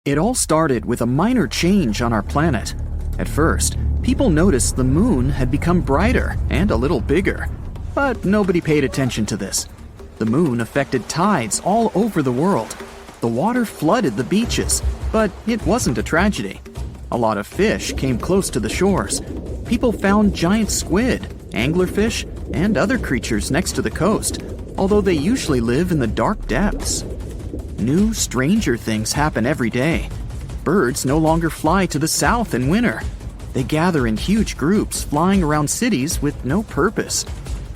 It all started with a minor change on our planet. At first, people noticed the moon had become brighter and a little bigger, but nobody paid attention to this. The moon affected tides all over the world. The water flooded the beaches, but it wasn't a tragedy. A lot of fish came close to the shores. People found giant squid, anglerfish, and other creatures next to the coast, although they usually live in the dark depths. New, stranger things happen every day. Birds no longer fly to the south in winter. They gather in huge groups, flying around cities with no purpose.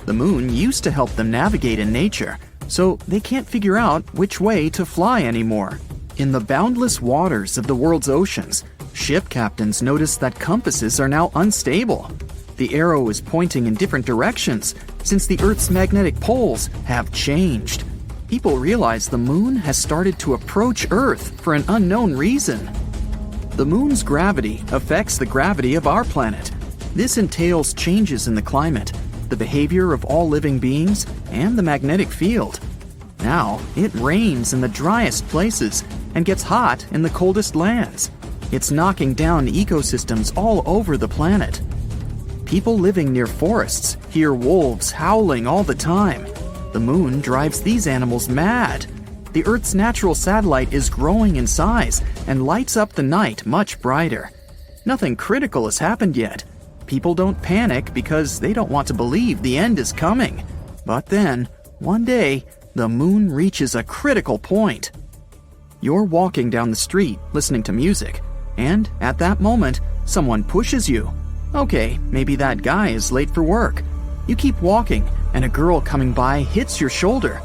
The moon used to help them navigate in nature, so they can't figure out which way to fly anymore. In the boundless waters of the world's oceans, ship captains notice that compasses are now unstable. The arrow is pointing in different directions since the Earth's magnetic poles have changed. People realize the moon has started to approach Earth for an unknown reason. The moon's gravity affects the gravity of our planet. This entails changes in the climate, the behavior of all living beings, and the magnetic field. Now, it rains in the driest places and gets hot in the coldest lands. It's knocking down ecosystems all over the planet. People living near forests hear wolves howling all the time. The moon drives these animals mad. The Earth's natural satellite is growing in size and lights up the night much brighter. Nothing critical has happened yet. People don't panic because they don't want to believe the end is coming. But then, one day, the moon reaches a critical point. You're walking down the street listening to music, and at that moment, someone pushes you. Okay, maybe that guy is late for work. You keep walking, and a girl coming by hits your shoulder.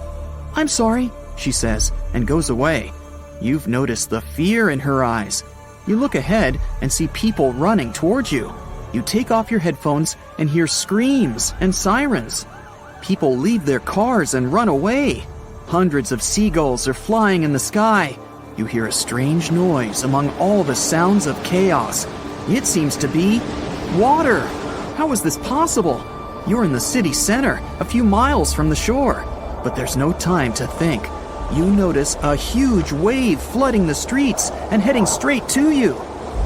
"I'm sorry," she says, and goes away. You've noticed the fear in her eyes. You look ahead and see people running towards you. You take off your headphones and hear screams and sirens. People leave their cars and run away. Hundreds of seagulls are flying in the sky. You hear a strange noise among all the sounds of chaos. It seems to be water. How is this possible? You're in the city center, a few miles from the shore. But there's no time to think. You notice a huge wave flooding the streets and heading straight to you.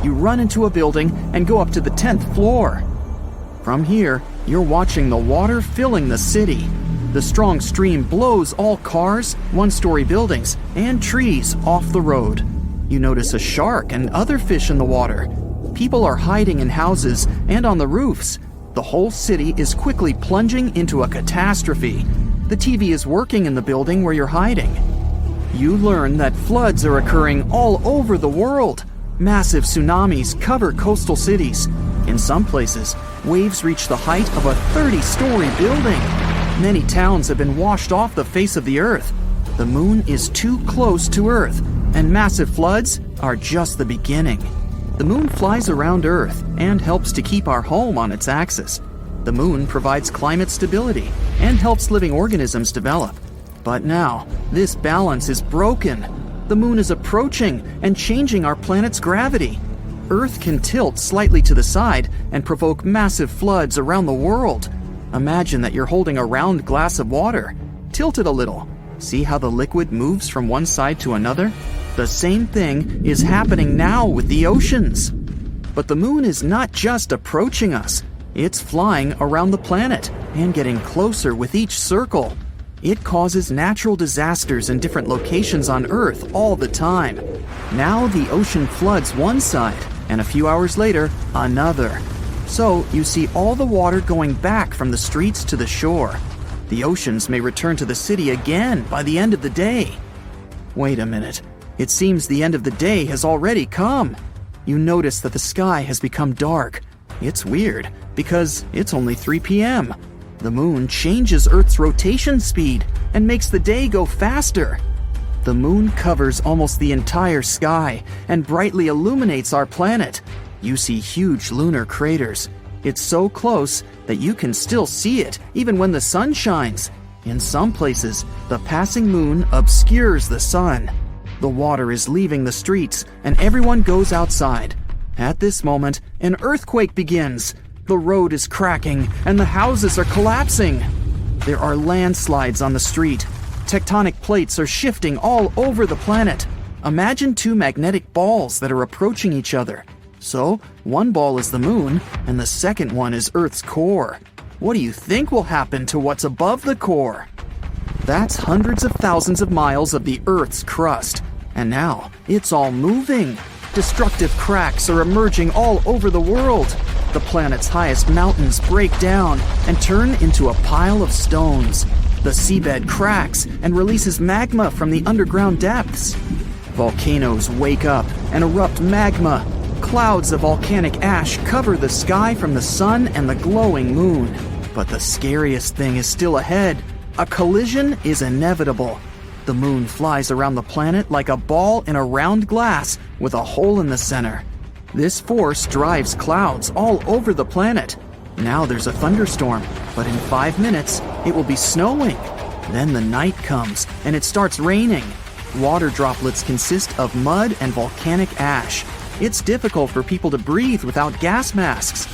You run into a building and go up to the 10th floor. From here, you're watching the water filling the city. The strong stream blows all cars, one-story buildings, and trees off the road. You notice a shark and other fish in the water. People are hiding in houses and on the roofs. The whole city is quickly plunging into a catastrophe. The TV is working in the building where you're hiding. You learn that floods are occurring all over the world. Massive tsunamis cover coastal cities. In some places, waves reach the height of a 30-story building. Many towns have been washed off the face of the earth. The moon is too close to Earth, and massive floods are just the beginning. The moon flies around Earth and helps to keep our home on its axis. The moon provides climate stability and helps living organisms develop. But now, this balance is broken. The moon is approaching and changing our planet's gravity. Earth can tilt slightly to the side and provoke massive floods around the world. Imagine that you're holding a round glass of water. Tilt it a little. See how the liquid moves from one side to another? The same thing is happening now with the oceans. But the moon is not just approaching us. It's flying around the planet and getting closer with each circle. It causes natural disasters in different locations on Earth all the time. Now the ocean floods one side, and a few hours later, another. So you see all the water going back from the streets to the shore. The oceans may return to the city again by the end of the day. Wait a minute. It seems the end of the day has already come. You notice that the sky has become dark. It's weird, because it's only 3 p.m. The moon changes Earth's rotation speed and makes the day go faster. The moon covers almost the entire sky and brightly illuminates our planet. You see huge lunar craters. It's so close that you can still see it even when the sun shines. In some places, the passing moon obscures the sun. The water is leaving the streets and everyone goes outside. At this moment, an earthquake begins. The road is cracking and the houses are collapsing. There are landslides on the street. Tectonic plates are shifting all over the planet. Imagine two magnetic balls that are approaching each other. So, one ball is the moon, and the second one is Earth's core. What do you think will happen to what's above the core? That's hundreds of thousands of miles of the Earth's crust. And now, it's all moving. Destructive cracks are emerging all over the world. The planet's highest mountains break down and turn into a pile of stones. The seabed cracks and releases magma from the underground depths. Volcanoes wake up and erupt magma. Clouds of volcanic ash cover the sky from the sun and the glowing moon. But the scariest thing is still ahead. A collision is inevitable. The moon flies around the planet like a ball in a round glass with a hole in the center. This force drives clouds all over the planet. Now there's a thunderstorm, but in 5 minutes, it will be snowing. Then the night comes, and it starts raining. Water droplets consist of mud and volcanic ash. It's difficult for people to breathe without gas masks.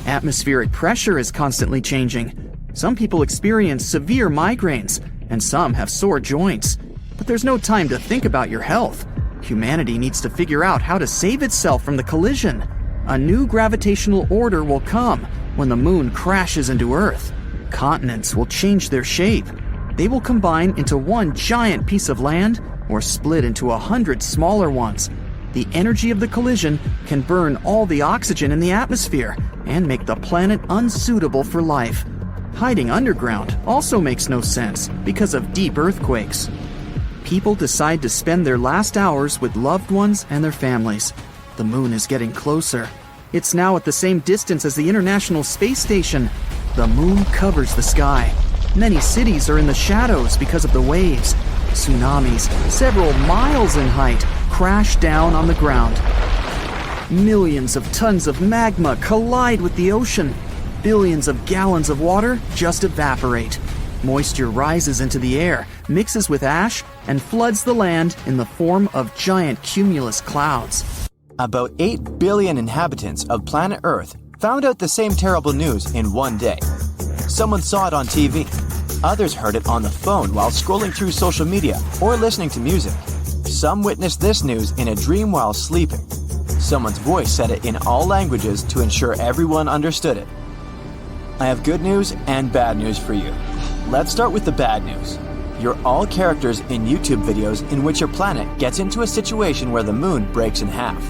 Atmospheric pressure is constantly changing. Some people experience severe migraines, and some have sore joints. But there's no time to think about your health. Humanity needs to figure out how to save itself from the collision. A new gravitational order will come when the moon crashes into Earth. Continents will change their shape. They will combine into one giant piece of land or split into 100 smaller ones. The energy of the collision can burn all the oxygen in the atmosphere and make the planet unsuitable for life. Hiding underground also makes no sense because of deep earthquakes. People decide to spend their last hours with loved ones and their families. The moon is getting closer. It's now at the same distance as the International Space Station. The moon covers the sky. Many cities are in the shadows because of the waves. Tsunamis, several miles in height, crash down on the ground. Millions of tons of magma collide with the ocean. Billions of gallons of water just evaporate. Moisture rises into the air, mixes with ash, and floods the land in the form of giant cumulus clouds. About 8 billion inhabitants of planet Earth found out the same terrible news in one day. Someone saw it on TV. Others heard it on the phone while scrolling through social media or listening to music. Some witnessed this news in a dream while sleeping. Someone's voice said it in all languages to ensure everyone understood it. I have good news and bad news for you. Let's start with the bad news. You're all characters in YouTube videos in which your planet gets into a situation where the moon breaks in half.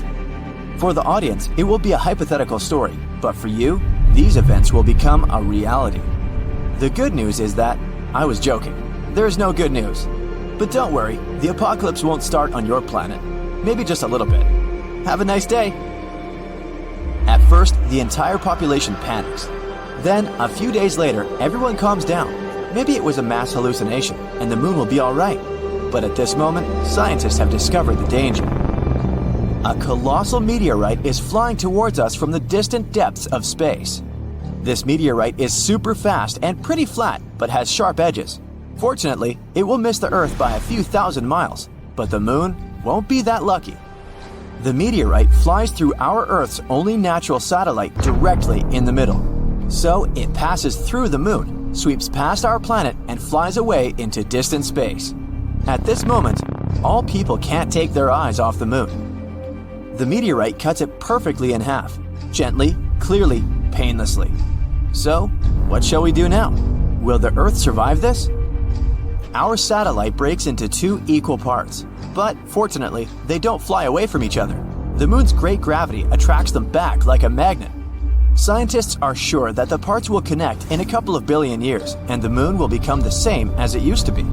For the audience, it will be a hypothetical story, but for you, these events will become a reality. The good news is that I was joking. There's no good news. But don't worry, the apocalypse won't start on your planet. Maybe just a little bit. Have a nice day. At first, the entire population panics. Then, a few days later, everyone calms down. Maybe it was a mass hallucination, and the moon will be all right. But at this moment, scientists have discovered the danger. A colossal meteorite is flying towards us from the distant depths of space. This meteorite is super fast and pretty flat, but has sharp edges. Fortunately, it will miss the Earth by a few thousand miles, but the moon won't be that lucky. The meteorite flies through our Earth's only natural satellite directly in the middle. So it passes through the moon, sweeps past our planet, and flies away into distant space. At this moment, all people can't take their eyes off the moon. The meteorite cuts it perfectly in half, gently, clearly, painlessly. So, what shall we do now? Will the Earth survive this? Our satellite breaks into 2 equal parts, but fortunately, they don't fly away from each other. The moon's great gravity attracts them back like a magnet. Scientists are sure that the parts will connect in a couple of billion years, and the moon will become the same as it used to be.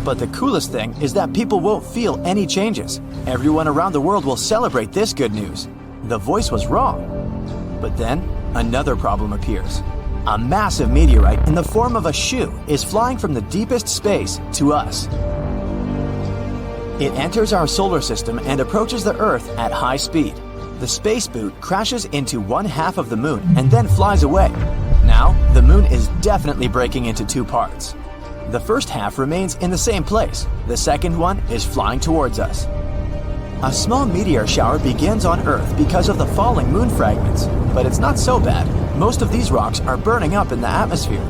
But the coolest thing is that people won't feel any changes. Everyone around the world will celebrate this good news. The voice was wrong. But then, another problem appears. A massive meteorite in the form of a shoe is flying from the deepest space to us. It enters our solar system and approaches the Earth at high speed. The space boot crashes into one half of the moon and then flies away. Now, the moon is definitely breaking into 2 parts. The first half remains in the same place. The second one is flying towards us. A small meteor shower begins on Earth because of the falling moon fragments, but it's not so bad. Most of these rocks are burning up in the atmosphere.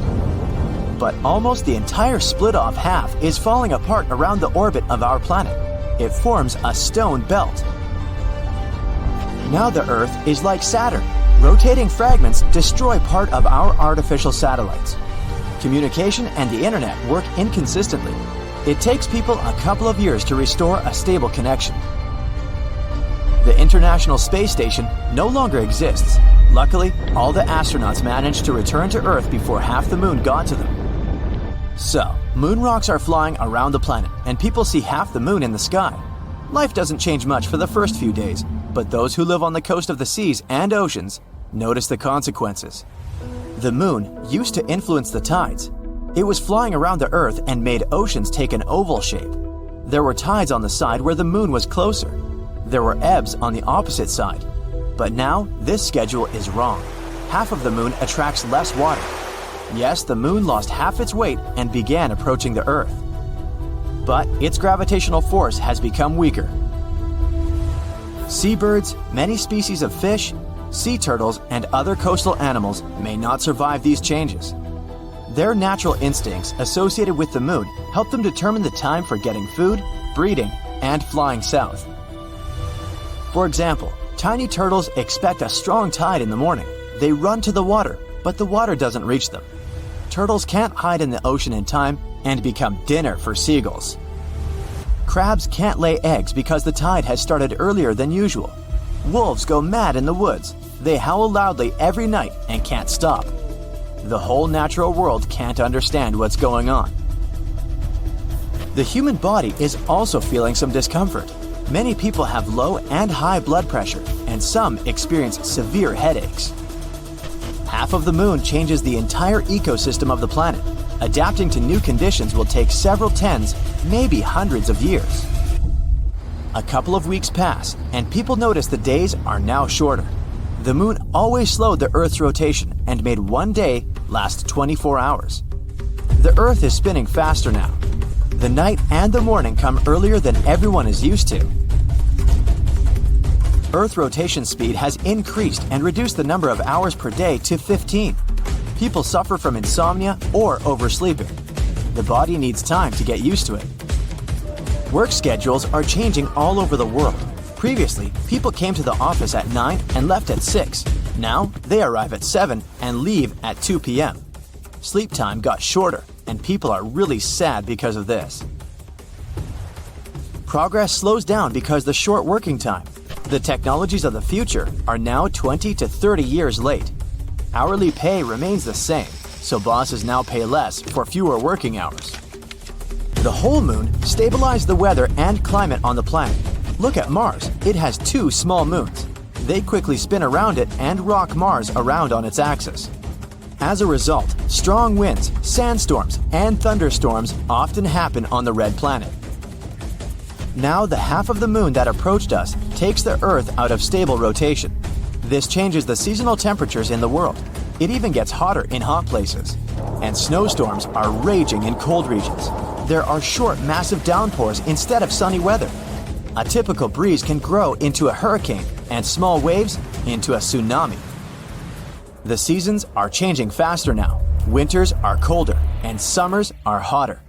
But almost the entire split-off half is falling apart around the orbit of our planet. it forms a stone belt. Now the Earth is like Saturn. Rotating fragments destroy part of our artificial satellites. Communication and the internet work inconsistently. It takes people a couple of years to restore a stable connection. The International Space Station no longer exists. Luckily, all the astronauts managed to return to Earth before half the moon got to them. So, moon rocks are flying around the planet, and people see half the moon in the sky. Life doesn't change much for the first few days, but those who live on the coast of the seas and oceans notice the consequences. The moon used to influence the tides. It was flying around the Earth and made oceans take an oval shape. There were tides on the side where the moon was closer. There were ebbs on the opposite side. But now, this schedule is wrong. Half of the moon attracts less water. Yes, the moon lost half its weight and began approaching the Earth. But its gravitational force has become weaker. Seabirds, many species of fish, sea turtles, and other coastal animals may not survive these changes. Their natural instincts associated with the moon help them determine the time for getting food, breeding, and flying south. For example, tiny turtles expect a strong tide in the morning. They run to the water, but the water doesn't reach them. Turtles can't hide in the ocean in time and become dinner for seagulls. Crabs can't lay eggs because the tide has started earlier than usual. Wolves go mad in the woods. They howl loudly every night and can't stop. The whole natural world can't understand what's going on. The human body is also feeling some discomfort. Many people have low and high blood pressure, and some experience severe headaches. Half of the moon changes the entire ecosystem of the planet. Adapting to new conditions will take several tens, maybe hundreds of years. A couple of weeks pass, and people notice the days are now shorter. The moon always slowed the Earth's rotation and made one day last 24 hours. The Earth is spinning faster now. The night and the morning come earlier than everyone is used to. Earth rotation speed has increased and reduced the number of hours per day to 15. People suffer from insomnia or oversleeping. The body needs time to get used to it. Work schedules are changing all over the world. Previously, people came to the office at 9 and left at 6. Now, they arrive at 7 and leave at 2 p.m. Sleep time got shorter, and people are really sad because of this. Progress slows down because the short working time. The technologies of the future are now 20 to 30 years late. Hourly pay remains the same, so bosses now pay less for fewer working hours. The whole moon stabilized the weather and climate on the planet. Look at Mars. It has 2 small moons. They quickly spin around it and rock Mars around on its axis. As a result, strong winds, sandstorms, and thunderstorms often happen on the red planet. Now the half of the moon that approached us takes the Earth out of stable rotation. This changes the seasonal temperatures in the world. It even gets hotter in hot places. And snowstorms are raging in cold regions. There are short, massive downpours instead of sunny weather. A typical breeze can grow into a hurricane and small waves into a tsunami. The seasons are changing faster now. Winters are colder and summers are hotter.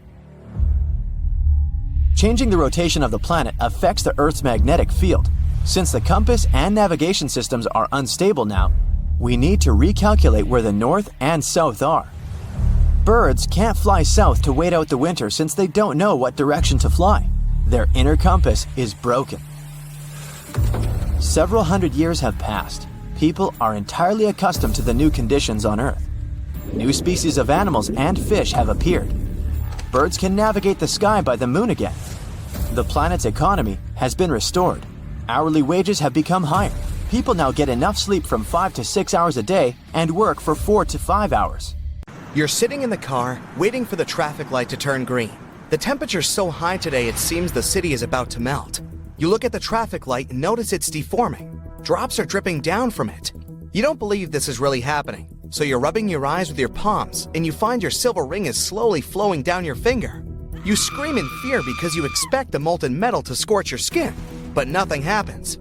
Changing the rotation of the planet affects the Earth's magnetic field. Since the compass and navigation systems are unstable now, we need to recalculate where the north and south are. Birds can't fly south to wait out the winter since they don't know what direction to fly. Their inner compass is broken. Several hundred years have passed. People are entirely accustomed to the new conditions on Earth. New species of animals and fish have appeared. Birds can navigate the sky by the moon again. The planet's economy has been restored. Hourly wages have become higher. People now get enough sleep from 5 to 6 hours a day and work for 4 to 5 hours. You're sitting in the car, waiting for the traffic light to turn green. The temperature's so high today it seems the city is about to melt. You look at the traffic light and notice it's deforming. Drops are dripping down from it. You don't believe this is really happening, so you're rubbing your eyes with your palms and you find your silver ring is slowly flowing down your finger. You scream in fear because you expect the molten metal to scorch your skin, but nothing happens.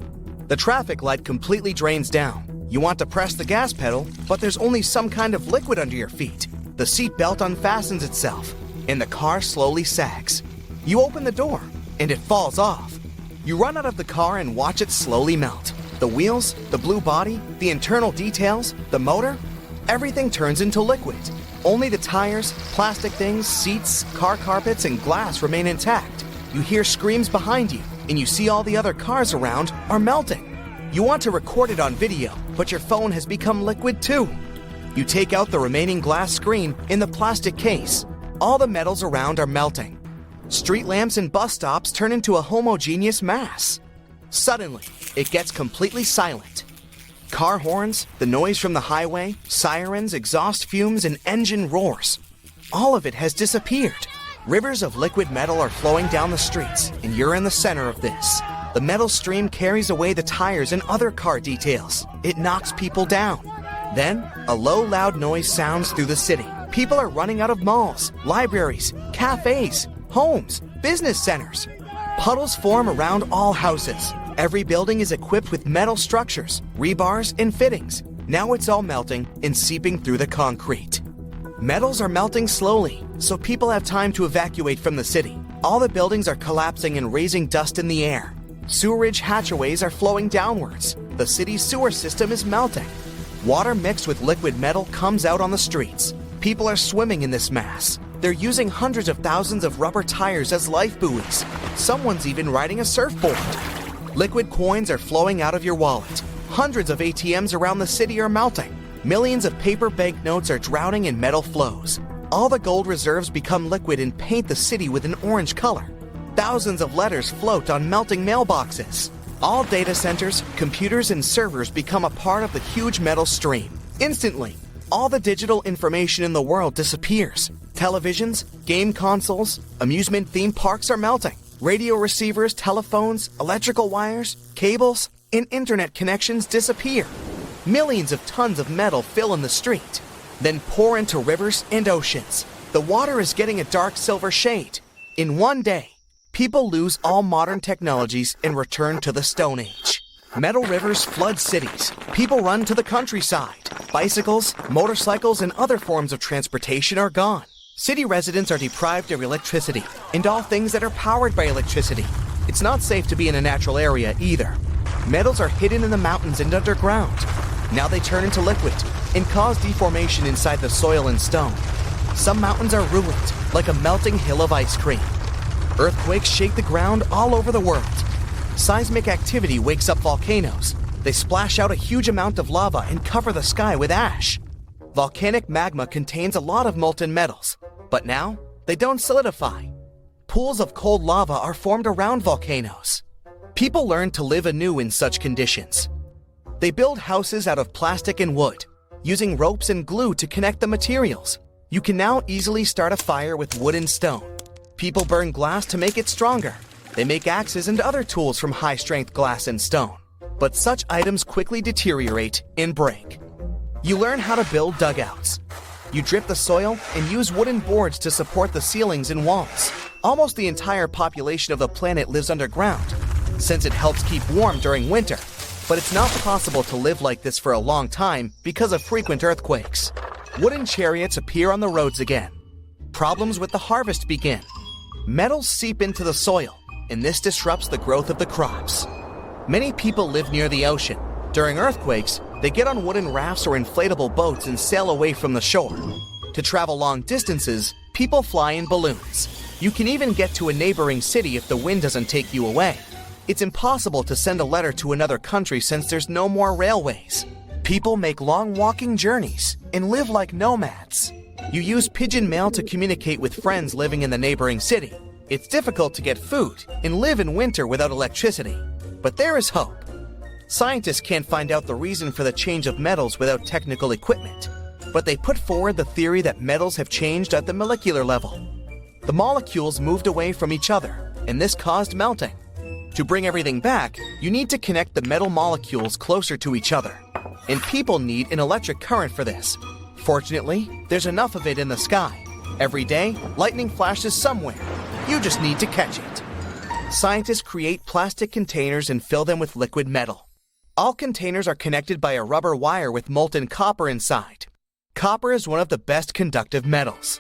The traffic light completely drains down. You want to press the gas pedal, but there's only some kind of liquid under your feet. The seat belt unfastens itself, and the car slowly sags. You open the door, and it falls off. You run out of the car and watch it slowly melt. The wheels, the blue body, the internal details, the motor, everything turns into liquid. Only the tires, plastic things, seats, car carpets, and glass remain intact. You hear screams behind you, and you see all the other cars around are melting. You want to record it on video, but your phone has become liquid too. You take out the remaining glass screen in the plastic case. All the metals around are melting. Street lamps and bus stops turn into a homogeneous mass. Suddenly, it gets completely silent. Car horns, the noise from the highway, sirens, exhaust fumes, and engine roars. All of it has disappeared. Rivers of liquid metal are flowing down the streets, and you're in the center of this. The metal stream carries away the tires and other car details. It knocks people down. Then, a low, loud noise sounds through the city. People are running out of malls, libraries, cafes, homes, business centers. Puddles form around all houses. Every building is equipped with metal structures, rebars, and fittings. Now it's all melting and seeping through the concrete. Metals are melting slowly, so people have time to evacuate from the city. All the buildings are collapsing and raising dust in the air. Sewerage hatchways are flowing downwards. The city's sewer system is melting. Water mixed with liquid metal comes out on the streets. People are swimming in this mass. They're using hundreds of thousands of rubber tires as life buoys. Someone's even riding a surfboard. Liquid coins are flowing out of your wallet. Hundreds of ATMs around the city are melting. Millions of paper banknotes are drowning in metal flows. All the gold reserves become liquid and paint the city with an orange color. Thousands of letters float on melting mailboxes. All data centers, computers, and servers become a part of the huge metal stream. Instantly, all the digital information in the world disappears. Televisions, game consoles, amusement theme parks are melting. Radio receivers, telephones, electrical wires, cables, and internet connections disappear. Millions of tons of metal fill in the street, then pour into rivers and oceans. The water is getting a dark silver shade. In one day, people lose all modern technologies and return to the Stone Age. Metal rivers flood cities. People run to the countryside. Bicycles, motorcycles, and other forms of transportation are gone. City residents are deprived of electricity and all things that are powered by electricity. It's not safe to be in a natural area either. Metals are hidden in the mountains and underground. Now they turn into liquid and cause deformation inside the soil and stone. Some mountains are ruined, like a melting hill of ice cream. Earthquakes shake the ground all over the world. Seismic activity wakes up volcanoes. They splash out a huge amount of lava and cover the sky with ash. Volcanic magma contains a lot of molten metals, but now they don't solidify. Pools of cold lava are formed around volcanoes. People learn to live anew in such conditions. They build houses out of plastic and wood, using ropes and glue to connect the materials. You can now easily start a fire with wood and stone. People burn glass to make it stronger. They make axes and other tools from high-strength glass and stone. But such items quickly deteriorate and break. You learn how to build dugouts. You drip the soil and use wooden boards to support the ceilings and walls. Almost the entire population of the planet lives underground, since it helps keep warm during winter. But it's not possible to live like this for a long time because of frequent earthquakes. Wooden chariots appear on the roads again. Problems with the harvest begin. Metals seep into the soil, and this disrupts the growth of the crops. Many people live near the ocean. During earthquakes, they get on wooden rafts or inflatable boats and sail away from the shore. To travel long distances, people fly in balloons. You can even get to a neighboring city if the wind doesn't take you away. It's impossible to send a letter to another country since there's no more railways. People make long walking journeys and live like nomads. You use pigeon mail to communicate with friends living in the neighboring city. It's difficult to get food and live in winter without electricity. But there is hope. Scientists can't find out the reason for the change of metals without technical equipment, but they put forward the theory that metals have changed at the molecular level. The molecules moved away from each other, and this caused melting. To bring everything back, you need to connect the metal molecules closer to each other, and people need an electric current for this. Fortunately, there's enough of it in the sky. Every day, lightning flashes somewhere. You just need to catch it. Scientists create plastic containers and fill them with liquid metal. All containers are connected by a rubber wire with molten copper inside. Copper is one of the best conductive metals.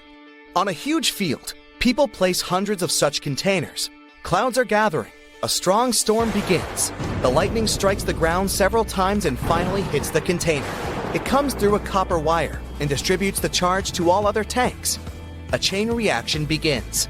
On a huge field, people place hundreds of such containers. Clouds are gathering. A strong storm begins. The lightning strikes the ground several times and finally hits the container. It comes through a copper wire and distributes the charge to all other tanks. A chain reaction begins.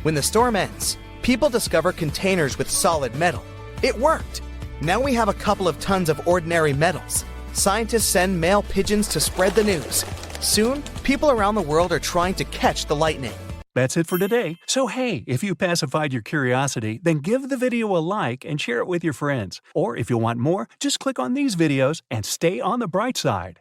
When the storm ends, people discover containers with solid metal. It worked! Now we have a couple of tons of ordinary metals. Scientists send mail pigeons to spread the news. Soon, people around the world are trying to catch the lightning. That's it for today. So hey, if you pacified your curiosity, then give the video a like and share it with your friends. Or if you want more, just click on these videos and stay on the bright side.